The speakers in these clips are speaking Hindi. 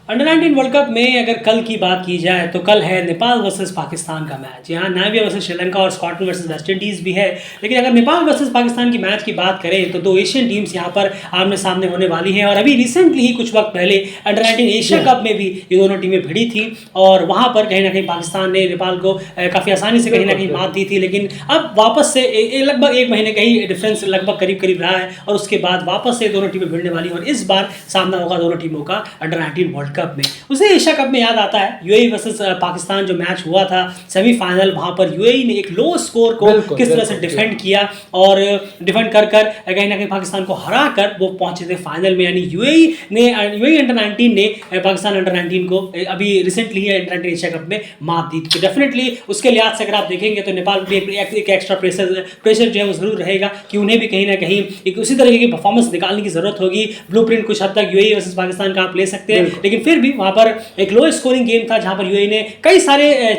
अंडर 19 वर्ल्ड कप में अगर कल की बात की जाए तो कल है नेपाल वर्सेस पाकिस्तान का मैच। यहाँ नामिबिया वर्सेस श्रीलंका और स्कॉटलैंड वर्सेस वेस्ट इंडीज़ भी है। लेकिन अगर नेपाल वर्सेस पाकिस्तान की मैच की बात करें तो दो एशियन टीम्स यहाँ पर आमने सामने होने वाली हैं। और अभी रिसेंटली ही कुछ वक्त पहले अंडर 19 एशिया कप में भी ये दोनों टीमें भिड़ी थी और वहाँ पर कहीं ना कहीं पाकिस्तान ने नेपाल को काफ़ी आसानी से कहीं ना कहीं मात दी थी। लेकिन अब वापस से लगभग एक महीने का ही डिफरेंस लगभग करीब करीब रहा है और उसके बाद वापस से दोनों टीमें भिड़ने वाली हैं। और इस बार सामना होगा दोनों टीमों का अंडर 19 वर्ल्ड कप में। उसे एशिया कप में याद आता है यूएई वर्सेस पाकिस्तान जो मैच हुआ था सेमीफाइनल, वहां पर यूएई ने एक लो स्कोर को किस तरह से डिफेंड किया और डिफेंड कर कहीं ना कहीं पाकिस्तान को हरा कर वो पहुंचे थे फाइनल में। यानी यूएई अंडर 19 ने पाकिस्तान अंडर 19 को अभी रिसेंटली अंडर 19 एशिया कप में मात दी। तो डेफिनेटली उसके लिहाज से अगर आप देखेंगे तो नेपाल के एक एक्स्ट्रा प्रेशर जो है वो जरूर रहेगा कि उन्हें भी कहीं ना कहीं एक उसी तरीके की परफॉर्मेंस निकालने की जरूरत होगी। ब्लूप्रिंट कुछ हद तक यूएई वर्सेस पाकिस्तान का आप ले सकते हैं, लेकिन फिर भी वहां पर एक लो स्कोरिंग गेम था जहां पर यूएई ने कई सारे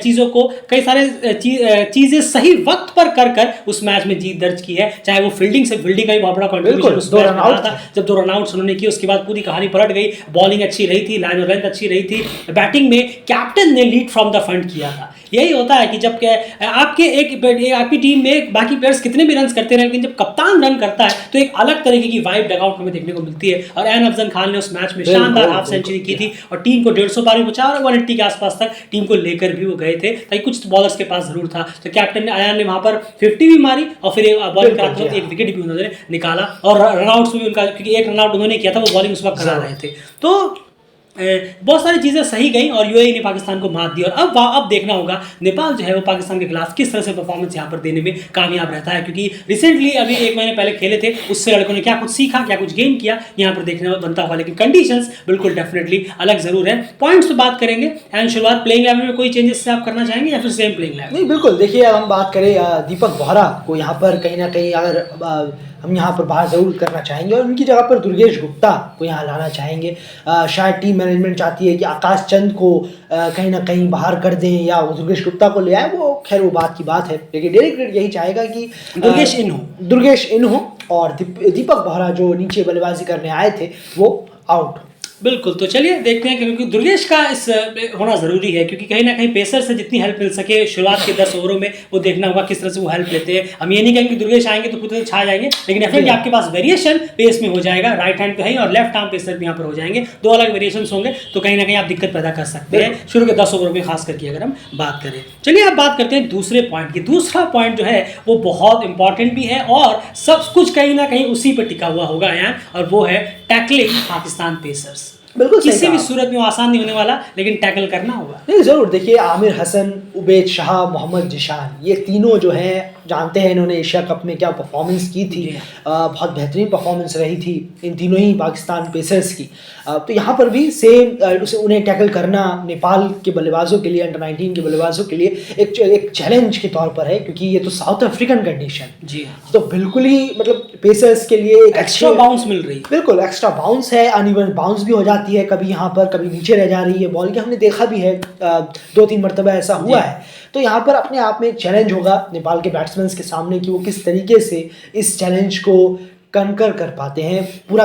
चीजें सही वक्त पर कर उस मैच में जीत दर्ज की है। चाहे वो फील्डिंग का भी बहुत बड़ा कंट्रीब्यूशन उस मैच में रहा था। जब 2 रनआउट्स उन्होंने किए उसके बाद पूरी कहानी पलट गई। बॉलिंग अच्छी रही थी, लाइन और लेंथ अच्छी रही थी, बैटिंग में कैप्टन ने लीड फ्रॉम द फ्रंट किया था। यही होता है कि जब आपकी टीम में बाकी प्लेयर्स कितने भी रन करते रहे, लेकिन जब कप्तान रन करता है तो एक अलग तरीके की वाइब डगआउट में देखने को मिलती है। और एन अफजल खान ने उस मैच में शानदार हाफ सेंचुरी की थी और टीम को 150 पार भी पहुंचा और 180 के आसपास तक टीम को लेकर भी वो गए थे, ताकि कुछ बॉलर्स के पास जरूर था। तो कैप्टन अयान ने वहां पर 50 भी मारी और फिर बॉलिंग कराते वक्त एक विकेट भी उन्होंने निकाला और रनआउट्स में भी उनका, क्योंकि एक रनआउट उन्होंने किया था, वो बॉलिंग उस वक्त करा रहे थे। तो बहुत सारी चीज़ें सही गई और यूएई ने पाकिस्तान को मात दी। और अब देखना होगा नेपाल जो है वो पाकिस्तान के खिलाफ किस तरह से परफॉर्मेंस यहाँ पर देने में कामयाब रहता है, क्योंकि रिसेंटली अभी एक महीने पहले खेले थे, उससे लड़कों ने क्या कुछ सीखा, क्या कुछ गेन किया, यहाँ पर देखने में बनता हुआ। लेकिन कंडीशंस बिल्कुल डेफिनेटली अलग जरूर है। पॉइंट्स पे बात करेंगे एंड शुरुआत प्लेइंग 11 में कोई चेंजेस से आप करना चाहेंगे या फिर सेम प्लेइंग 11? नहीं, बिल्कुल। देखिए, हम बात करें दीपक बोहरा को यहाँ पर कहीं ना कहीं अगर हम यहाँ पर बाहर ज़रूर करना चाहेंगे और उनकी जगह पर दुर्गेश गुप्ता को यहाँ लाना चाहेंगे। शायद टीम मैनेजमेंट चाहती है कि आकाश चंद को कहीं ना कहीं बाहर कर दें या वो दुर्गेश गुप्ता को ले आए। वो खैर वो बात की बात है, लेकिन डायरेक्टर यही चाहेगा कि दुर्गेश इन हो और दीपक बोहरा जो नीचे बल्लेबाजी करने आए थे वो आउट। बिल्कुल। तो चलिए देखते हैं, क्योंकि दुर्गेश का इस होना ज़रूरी है, क्योंकि कहीं ना कहीं पेसर से जितनी हेल्प मिल सके शुरुआत के 10 ओवरों में वो देखना होगा किस तरह से वो हेल्प लेते हैं। हम ये नहीं कहेंगे कि दुर्गेश आएंगे तो खुद छा जाएंगे, लेकिन डेफिनेटली आपके पास वेरिएशन पेस में हो जाएगा। राइट हैंड पे है और लेफ्ट आर्म पेसर भी यहाँ पर हो जाएंगे, 2 अलग वेरिएशन होंगे, तो कहीं ना कहीं आप दिक्कत पैदा कर सकते हैं शुरू के 10 ओवरों में, खास करके अगर हम बात करें। चलिए अब बात करते हैं दूसरे पॉइंट की। दूसरा पॉइंट जो है वो बहुत इंपॉर्टेंट भी है और सब कुछ कहीं ना कहीं उसी पर टिका हुआ होगा यहाँ, और वो है टैकलिंग पाकिस्तान पेसर्स। बिल्कुल किसी भी सूरत में वो आसान नहीं होने वाला, लेकिन टैकल करना होगा। नहीं, ज़रूर। देखिए, आमिर हसन, उबैद शाह, मोहम्मद जिशान, ये तीनों जो हैं, जानते हैं इन्होंने एशिया कप में क्या परफॉर्मेंस की थी। बहुत बेहतरीन परफॉर्मेंस रही थी इन तीनों ही पाकिस्तान पेसर्स की। तो यहाँ पर भी सेम उन्हें टैकल करना नेपाल के बल्लेबाजों के लिए, अंडर 19 के बल्लेबाजों के लिए एक चैलेंज के तौर पर है, क्योंकि ये तो साउथ अफ्रीकन कंडीशन। जी, तो बिल्कुल ही मतलब पेसर्स के लिए एक एक्स्ट्रा बाउंस मिल रही है। बिल्कुल एक्स्ट्रा बाउंस है, अनइवन बाउंस भी हो जाती है, कभी यहाँ पर कभी नीचे रह जा रही है बॉल की। हमने देखा भी है 2-3 मरतबा ऐसा हुआ है। तो यहाँ पर अपने आप में एक चैलेंज होगा नेपाल के बैट्समैन के सामने कि वो किस तरीके से इस चैलेंज को कनकर कर पाते हैं, पूरा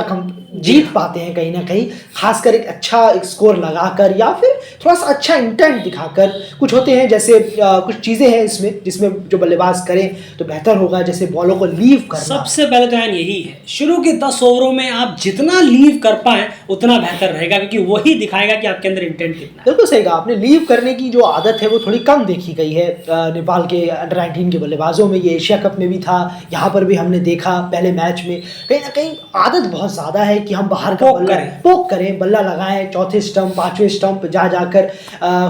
जीत पाते हैं कहीं ना कहीं, खासकर एक स्कोर लगाकर या फिर थोड़ा सा अच्छा इंटेंट दिखाकर। कुछ होते हैं जैसे कुछ चीज़ें हैं इसमें जिसमें जो बल्लेबाज करें तो बेहतर होगा, जैसे बॉलों को लीव करना। सबसे पहले तो यही है, शुरू के 10 ओवरों में आप जितना लीव कर पाएं उतना बेहतर रहेगा, क्योंकि वही दिखाएगा कि आपके अंदर इंटेंट कितना है। बिल्कुल सही कहा आपने। लीव करने की जो आदत है वो थोड़ी कम देखी गई है नेपाल के अंडर 19 के बल्लेबाजों में। ये एशिया कप में भी था, यहाँ पर भी हमने देखा पहले मैच में। कहीं ना कहीं आदत बहुत ज़्यादा है कि हम बाहर का पोक करें, बल्ला लगाएं, चौथे स्टंप, 5वें स्टंप जाकर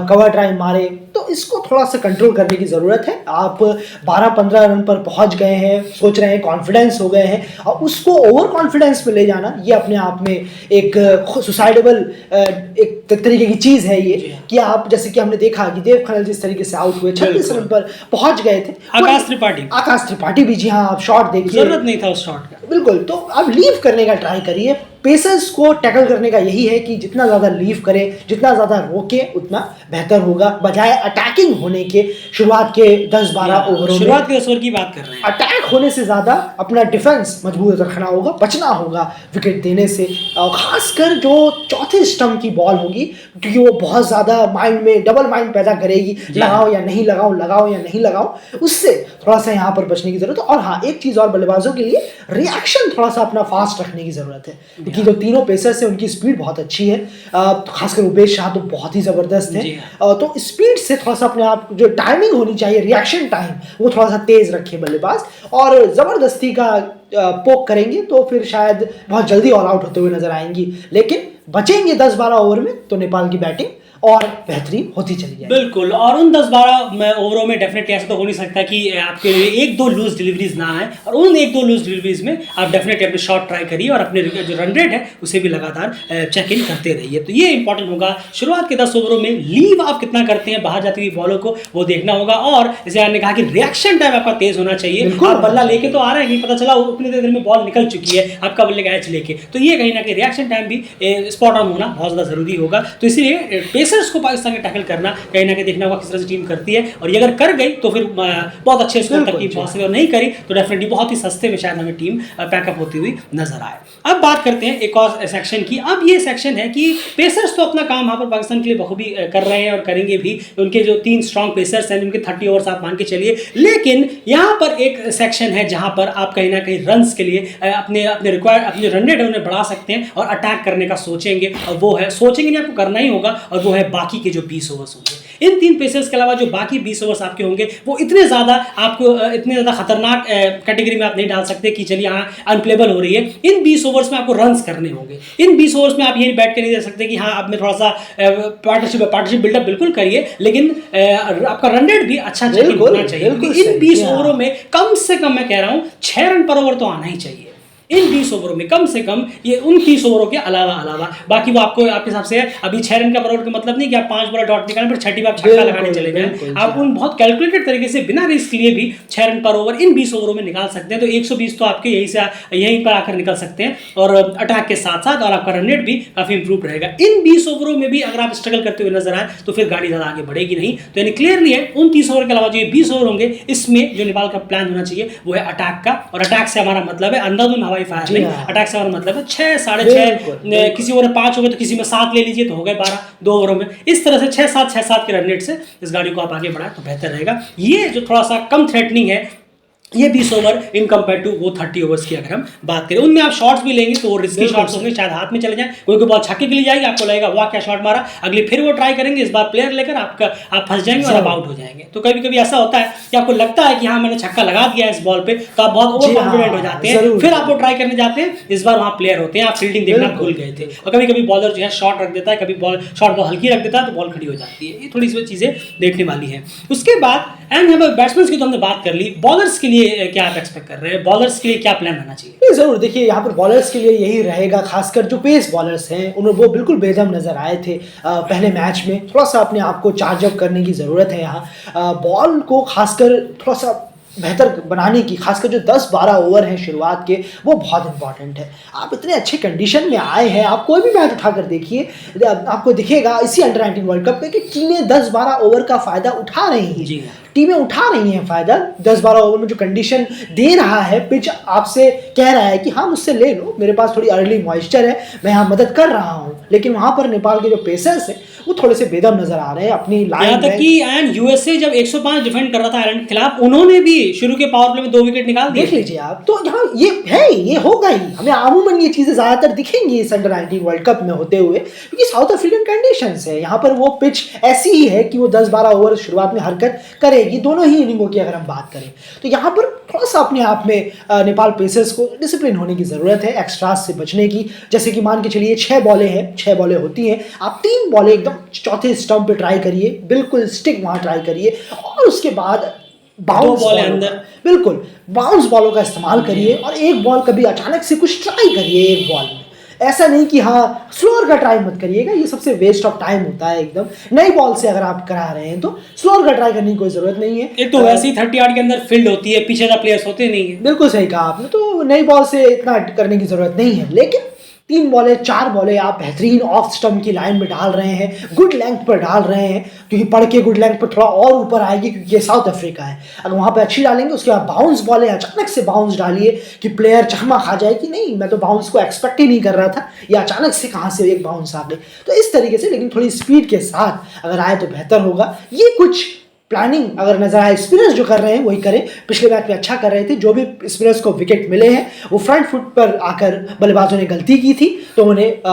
कवर ड्राइव मारे। तो इसको थोड़ा सा कंट्रोल करने की ज़रूरत है। आप 12-15 रन पर पहुंच गए हैं, सोच रहे हैं, कॉन्फिडेंस हो गए हैं, और उसको ओवर कॉन्फिडेंस में ले जाना ये अपने आप में एक सुसाइडेबल एक तरीके की चीज़ है ये, कि आप जैसे कि हमने देखा कि देव खनल जिस तरीके से आउट हुए, 36 रन पर पहुंच गए थे। आकाश त्रिपाठी भी, जी हाँ, आप शॉट देखिए, जरूरत नहीं था उस शॉट का। बिल्कुल। तो आप लीव करने का ट्राई करिए, पेसर्स को टैकल करने का यही है कि जितना ज़्यादा लीव करें, जितना ज़्यादा रोकें, उतना बेहतर होगा, बजाय अटैकिंग होने के शुरुआत के 10-12 ओवरों में। शुरुआत के 10 ओवर की बात कर रहे हैं। अटैक होने से ज़्यादा अपना डिफेंस मजबूत रखना होगा, बचना होगा विकेट देने से, और ख़ासकर जो चौथे स्टंप की बॉल होगी, क्योंकि वो बहुत ज़्यादा माइंड में डबल माइंड पैदा करेगी, लगाओ या नहीं लगाओ, लगाओ या नहीं लगाओ, उससे थोड़ा सा यहाँ पर बचने की ज़रूरत है। और हाँ, एक चीज़ और बल्लेबाजों के लिए रिएक्शन थोड़ा सा अपना फास्ट रखने की ज़रूरत है, क्योंकि जो तीनों पेसर्स हैं उनकी स्पीड बहुत अच्छी है, खासकर उपेश शाह तो बहुत ही ज़बरदस्त है, तो स्पीड से थोड़ा सा अपने आप जो टाइमिंग होनी चाहिए, रिएक्शन टाइम, वो थोड़ा सा तेज़ रखे बल्लेबाज, और ज़बरदस्ती का पोक करेंगे तो फिर शायद बहुत जल्दी ऑल आउट होते हुए नजर आएंगी, लेकिन बचेंगे 10-12 ओवर में तो नेपाल की बैटिंग और बेहतरीन होती चली जाएगी। बिल्कुल, और उन 10-12 ओवरों में डेफिनेटली ऐसा तो हो नहीं सकता कि आपके 1-2 लूज डिलीवरीज ना आए, और उन 1-2 लूज डिलीवरीज में आप डेफिनेटली अपने शॉट ट्राई करिए और अपने जो रन रेट है उसे भी लगातार चेक इन करते रहिए। तो ये इंपॉर्टेंट होगा। शुरुआत के 10 ओवरों में लीव आप कितना करते हैं बाहर जाती हुई बॉलों को, वो देखना होगा, और जैसे आपने कहा कि रिएक्शन टाइम आपका तेज होना चाहिए। आप बल्ला लेके तो आ रहे हैं, पता चला उतनी देर में बॉल निकल चुकी है आपका बल्ले का एच लेके, तो ये कहीं ना कहीं रिएक्शन टाइम भी स्पॉट ऑन होना बहुत ज़्यादा जरूरी होगा। तो इसलिए पेसर्स को पाकिस्तान के टैकल करना कहीं ना कहीं देखना होगा किस तरह से टीम करती है, और ये अगर कर गई तो फिर बहुत अच्छे स्कोर तक की पहुंच, और नहीं करी तो डेफिनेटली बहुत ही सस्ते में शायद हमें टीम पैकअप होती हुई नजर आए। अब बात करते हैं एक और सेक्शन की। अब ये सेक्शन है कि पेसर्स तो अपना काम यहाँ पर पाकिस्तान के लिए बखूबी कर रहे हैं और करेंगे भी, उनके जो 3 स्ट्रॉन्ग पेसर्स हैं उनके 30 ओवर्स आप मान के चलिए, लेकिन यहाँ पर एक सेक्शन है जहाँ पर आप कहीं ना कहीं रन्स के लिए अपने अपने रन रेट उन्हें बढ़ा सकते हैं और अटैक करने का सोचेंगे, और वो है सोचेंगे नहीं, आपको करना ही होगा, और वो है बाकी के जो 20 ओवर्स होंगे। इन 3 पेसर्स के अलावा जो बाकी 20 ओवर्स आपके होंगे वो इतने ज़्यादा खतरनाक कैटेगरी में आप नहीं डाल सकते कि चलिए हाँ अनप्लेबल हो रही है। इन 20 ओवर्स में आपको रन्स करने होंगे। इन 20 ओवर्स में आप ये बैट कर नहीं दे सकते कि हाँ अब मैं थोड़ा सा पार्टनरशिप बिल्डअप बिल्कुल करिए, लेकिन आपका रन रेट भी अच्छा होना चाहिए। इन 20 ओवरों में कम से कम मैं कह रहा हूँ 6 रन पर ओवर तो आना ही चाहिए इन 20 ओवरों में, कम से कम ये उन 30 ओवरों के अलावा बाकी वो आपको आपके हिसाब से अभी 6 रन का पर ओवर का मतलब नहीं कि आप 5 बॉल डॉट निकालें फिर छठी बार छक्का लगाने चले जाएं। आप उन बहुत कैलकुलेटेड तरीके से बिना रिस्क लिए भी 6 रन पर ओवर इन 20 ओवरों में निकाल सकते हैं। तो 120 तो आपके यहीं पर आकर निकल सकते हैं, और अटैक के साथ साथ और आपका रन रेट भी काफी इंप्रूव रहेगा। इन 20 ओवरों में भी अगर आप स्ट्रगल करते हुए नजर आए तो फिर गाड़ी ज्यादा आगे बढ़ेगी नहीं। तो यानी क्लियरली है उन 30 ओवर के अलावा जो 20 ओवर होंगे इसमें जो नेपाल का प्लान होना चाहिए वो है अटैक का, और अटैक से हमारा मतलब है अंधाधुंध हवाई फायर नहीं, अटैक से हमारा मतलब है 6, 6.5, किसी ओवर में 5 हो गए तो किसी में 7 ले लीजिए तो हो गए 12 2 ओवरों में। इस तरह से 6-7 के रन रेट से इस गाड़ी को आप आगे बढ़ाएं तो बेहतर रहेगा। ये जो थोड़ा सा कम थ्रेटनिंग है ये 20 ओवर इन कंपेयर टू वो 30 ओवर्स की अगर हम बात करें, उनमें आप शॉट्स भी लेंगे तो वो रिस्की शॉट्स होंगे, शायद हाथ में चले जाए, कोई बॉल छक्के के लिए जाएगी, आपको लगेगा वाह क्या शॉट मारा, अगली फिर वो ट्राई करेंगे, इस बार प्लेयर लेकर आप फंस जाएंगे और आप आउट हो जाएंगे। तो कभी कभी ऐसा होता है कि आपको लगता है कि हाँ मैंने छक्का लगा दिया इस बॉल पे, तो आप बहुत ओवर कॉन्फिडेंट हो जाते हैं, फिर आप वो ट्राई करने जाते हैं, इस बार वहाँ प्लेयर होते हैं, आप फील्डिंग देखना भूल गए थे। और कभी कभी बॉलर जो है शॉट रख देता है, कभी शॉट बॉल हल्की रख देता है तो बॉल खड़ी हो जाती है। ये थोड़ी सी चीजें देखने वाली है। उसके बाद एंड यहाँ पर बैट्समैन की तो हमने बात कर ली, बॉलर्स के लिए क्या आप एक्सपेक्ट कर रहे हैं, बॉलर्स के लिए क्या प्लान रहना चाहिए? जरूर देखिए यहाँ पर बॉलर्स के लिए यही रहेगा, खासकर जो पेस बॉलर्स हैं उन्हें वो बिल्कुल बेदम नजर आए थे पहले मैच में। थोड़ा सा अपने आप को चार्ज अप करने की ज़रूरत है यहाँ, बॉल को खासकर थोड़ा सा बेहतर बनाने की, खासकर जो 10-12 ओवर हैं शुरुआत के वो बहुत इंपॉर्टेंट है। आप इतने अच्छे कंडीशन में आए हैं, आप कोई भी मैच उठाकर देखिए आपको दिखेगा इसी अंडर-19 वर्ल्ड कप में कि टीमें 10-12 ओवर का फ़ायदा उठा रही हैं, टीमें उठा रही हैं फ़ायदा। 10-12 ओवर में जो कंडीशन दे रहा है पिच, आपसे कह रहा है कि हाँ मुझसे ले लो, मेरे पास थोड़ी अर्ली मॉइस्चर है, मैं यहाँ मदद कर रहा हूँ, लेकिन वहाँ पर नेपाल के जो पेसर्स हैं वो थोड़े से बेदम नजर आ रहे हैं अपनी लाइन। यहाँ तक कि एंड यूएसए जब 105 डिफेंड कर रहा था आयरलैंड के खिलाफ, उन्होंने भी शुरू के पावर प्ले में 2 विकेट निकाल दिए। देख लीजिए आप, तो यहाँ ये है, ये होगा ही, हमें अमूमन ये चीज़ें ज़्यादातर दिखेंगी इस अंडर-19 वर्ल्ड कप में होते हुए, क्योंकि साउथ अफ्रीकन कंडीशंस है, यहाँ पर वो पिच ऐसी ही है कि वो 10-12 ओवर शुरुआत में हरकत करेगी, दोनों ही इनिंगों की अगर हम बात करें। तो यहाँ पर थोड़ा सा अपने आप में नेपाल पेसर्स को डिसिप्लिन होने की ज़रूरत है, एक्स्ट्रास से बचने की। जैसे कि मान के चलिए 6 बॉलें हैं, 6 बॉलें होती हैं, आप 3 बॉलें एकदम चौथे स्टंप पे ट्राई करिए, बिल्कुल स्टिक वहाँ ट्राई करिए, और उसके बाद बाउंस बॉल अंदर बिल्कुल बाउंस बॉलों का इस्तेमाल करिए, और एक बॉल कभी अचानक से कुछ ट्राई करिए एक बॉल में, ऐसा नहीं कि हाँ स्लोअर का ट्राई मत करिएगा, ये सबसे वेस्ट ऑफ टाइम होता है एकदम। नई बॉल से अगर आप करा रहे हैं तो स्लोअर का ट्राई करने की कोई जरूरत नहीं है। एक तो वैसे ही 30 यार्ड के अंदर फील्ड होती है, पीछे का प्लेयर्स होते नहीं है। बिल्कुल सही कहा आपने, तो नई बॉल से इतना करने की जरूरत नहीं है, लेकिन 3 बॉलें 4 बॉलें आप बेहतरीन ऑफ स्टंप की लाइन में डाल रहे हैं, गुड लेंथ पर डाल रहे हैं, क्योंकि पढ़ के गुड लेंथ पर थोड़ा और ऊपर आएगी क्योंकि ये साउथ अफ्रीका है। अगर वहाँ पे अच्छी डालेंगे उसके बाद बाउंस बॉलें अचानक से बाउंस डालिए कि प्लेयर चकमा खा जाए कि नहीं मैं तो बाउंस को एक्सपेक्ट ही नहीं कर रहा था, या अचानक से कहाँ से एक बाउंस आ गई। तो इस तरीके से, लेकिन थोड़ी स्पीड के साथ अगर आए तो बेहतर होगा। ये कुछ प्लानिंग अगर नजर आए, स्पिनर्स जो कर रहे हैं वही करें। पिछले मैच में अच्छा कर रहे थे, जो भी स्पिनर्स को विकेट मिले हैं वो फ्रंट फुट पर आकर बल्लेबाजों ने गलती की थी तो उन्हें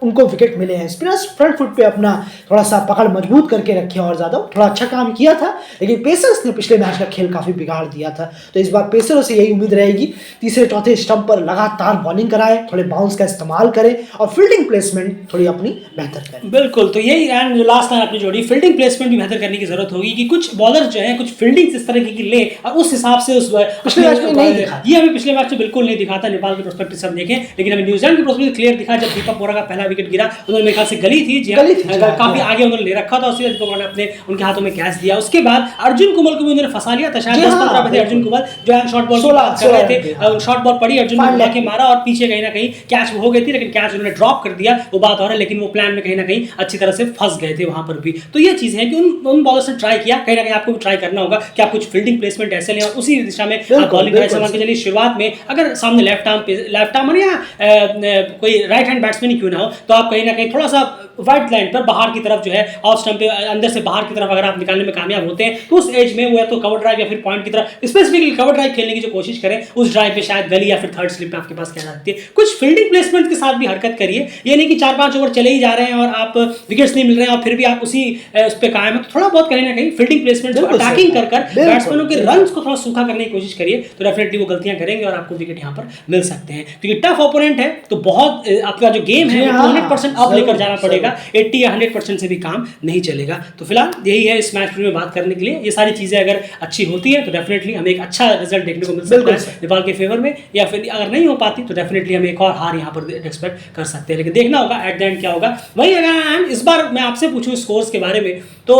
उनको विकेट मिले हैं। स्पिनर्स फ्रंट फुट पे अपना थोड़ा सा पकड़ मजबूत करके रखे और ज़्यादा थोड़ा अच्छा काम किया था, लेकिन पेसर्स ने पिछले मैच का खेल काफ़ी बिगाड़ दिया था। तो इस बार पेसरों से यही उम्मीद रहेगी, तीसरे चौथे स्टंप पर लगातार बॉलिंग कराएं, थोड़े बाउंस का इस्तेमाल करें और फील्डिंग प्लेसमेंट थोड़ी अपनी बेहतर करें। बिल्कुल, तो यही एंड लास्ट टाइम आपने जोड़ी फील्डिंग प्लेसमेंट भी बेहतर करने की जरूरत होगी कि कुछ बॉलर जो है कुछ फील्डिंग इस तरह की ले और उस हिसाब से उस पिछले मैच में नहीं दिखा, ये हमें पिछले मैच में बिल्कुल नहीं दिखा था। नेपाल के प्रोस्पेक्टिव से हम देखें, लेकिन हमें न्यूजीलैंड के प्रोस्पेक्टिव क्लियर दिखा जब दीपक बोरा का पहला विकेट गिरा, उन्होंने मेरे ख्याल से गली थी जी, काफी आगे उन्होंने ले रखा था, उसके बाद दीपक बोरा ने अपने उनके हाथों में कैच दिया। उसके बाद अर्जुन कुमल को भी उन्होंने फंसा लिया था, शायद 10-15 बजे अर्जुन कुमल जो है शॉर्ट बॉल कर रहे थे, शॉर्ट बॉल पड़ी, अर्जुन ने के मारा और पीछे कहीं ना कहीं कैच हो गई थी, लेकिन कैच उन्होंने ड्रॉप कर दिया, वो बात और है, लेकिन वो प्लान में कहीं ना कहीं अच्छी तरह से फंस गए थे वहां पर भी। तो ये चीज है कि उन बॉलर से ट्राई किया, कहीं ना कहीं आपको भी ट्राई करना होगा कि आप कुछ फील्डिंग प्लेसमेंट ऐसे लें और उसी दिशा में आप बॉलिंग करें। समझ के चलिए शुरुआत में अगर सामने लेफ्ट आर्मर या कोई राइट हैंड बैट्समैन ही क्यों ना हो, तो आप कहीं ना कहीं थोड़ा सा वाइट लाइन पर बाहर की तरफ जो है ऑफ स्टंप पे अंदर से बाहर की तरफ अगर आप निकालने में कामयाब होते हैं तो उस एज में वो या तो कवर ड्राइव या फिर पॉइंट की तरफ स्पेसिफिकली कवर ड्राइव खेलने की जो कोशिश करें, उस ड्राइव पे शायद गली या फिर थर्ड स्लिप में आपके पास क्या सकती है। कुछ फील्डिंग प्लेसमेंट के साथ भी हरकत करिए, ये नहीं कि 4-5 ओवर चले ही जा रहे हैं और आप विकेट्स नहीं मिल रहे हैं और फिर भी आप उसी उस पर कायम है। तो थोड़ा बहुत कहीं ना कहीं फील्डिंग प्लेसमेंट अटैकिंग कर बैट्समैनों के रन को थोड़ा सूखा करने की कोशिश करिए, तो डेफिनेटली वो गलतियां करेंगे और आपको विकेट यहाँ पर मिल सकते हैं। क्योंकि टफ ओपोनेंट है तो बहुत आपका जो गेम है 100% अप लेकर जाना पड़ेगा, 80 या 100% से भी काम नहीं चलेगा। तो फिलहाल यही है इस मैच में बात करने के लिए। ये सारी चीजें अगर अच्छी होती है तो डेफिनेटली हमें एक अच्छा रिजल्ट देखने को मिल सकता है नेपाल के फेवर में, या फिर अगर नहीं हो पाती तो डेफिनेटली हम एक और हार यहाँ पर एक्सपेक्ट कर सकते हैं। लेकिन देखना होगा एट द एंड क्या होगा। वही अगर इस बार मैं आपसे पूछूं स्कोर्स के बारे में, तो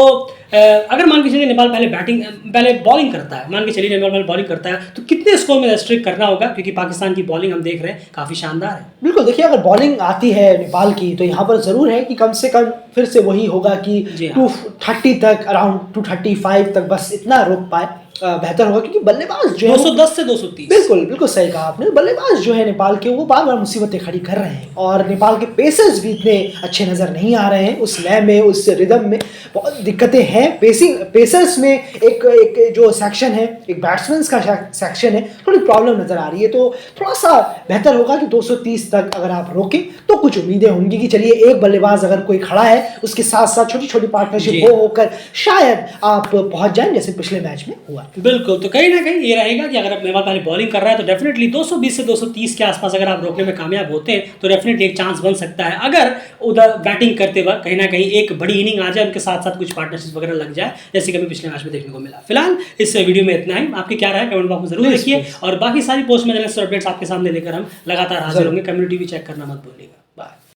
अगर मान के चलिए नेपाल पहले बॉलिंग करता है, मान के चलिए नेपाल बॉलिंग करता है तो कितने स्कोर में रेस्ट्रिक्ट करना होगा, क्योंकि पाकिस्तान की बॉलिंग हम देख रहे हैं काफी शानदार है। बिल्कुल, देखिए अगर बॉलिंग आती है नेपाल की तो यहाँ पर जरूर है कि कम से कम फिर से वही होगा कि 230 तक, अराउंड 235 तक बस इतना रोक पाए बेहतर होगा, क्योंकि बल्लेबाज जो है 210 से 230। बिल्कुल सही कहा आपने। बल्लेबाज जो है नेपाल के वो बार बार मुसीबतें खड़ी कर रहे हैं और नेपाल के पेसर्स भी इतने अच्छे नजर नहीं आ रहे हैं, उस लय में उस रिदम में बहुत दिक्कतें हैं। पेसर्स में एक जो सेक्शन है, एक बैट्समैन का सेक्शन है, थोड़ी प्रॉब्लम नजर आ रही है। तो थोड़ा सा बेहतर होगा कि 230 तक अगर आप रोकें तो कुछ उम्मीदें होंगी कि चलिए एक बल्लेबाज अगर कोई खड़ा है उसके साथ साथ छोटी छोटी पार्टनरशिप होकर शायद आप पहुंच जाएं, जैसे पिछले मैच में हुआ। बिल्कुल, तो कहीं ना कहीं ये रहेगा कि अगर नेपाल पहले बॉलिंग कर रहा है तो डेफिनेटली 220 से 230 के आसपास अगर आप रोकने में कामयाब होते हैं तो डेफिनेटली एक चांस बन सकता है। अगर उधर बैटिंग करते वक्त कहीं ना कहीं एक बड़ी इनिंग आ जाए, उनके साथ साथ कुछ पार्टनरशिप वगैरह लग जाए, जैसे कि हमें पिछले मैच में देखने को मिला। फिलहाल इस वीडियो में इतना ही। आपकी क्या राय कमेंट बॉक्स में जरूर लिखिए और बाकी सारी पोस्ट में अपडेट्स आपके सामने लेकर हम लगातार हाजिर होंगे। कम्युनिटी भी चेक करना मत भूलिएगा। बाय।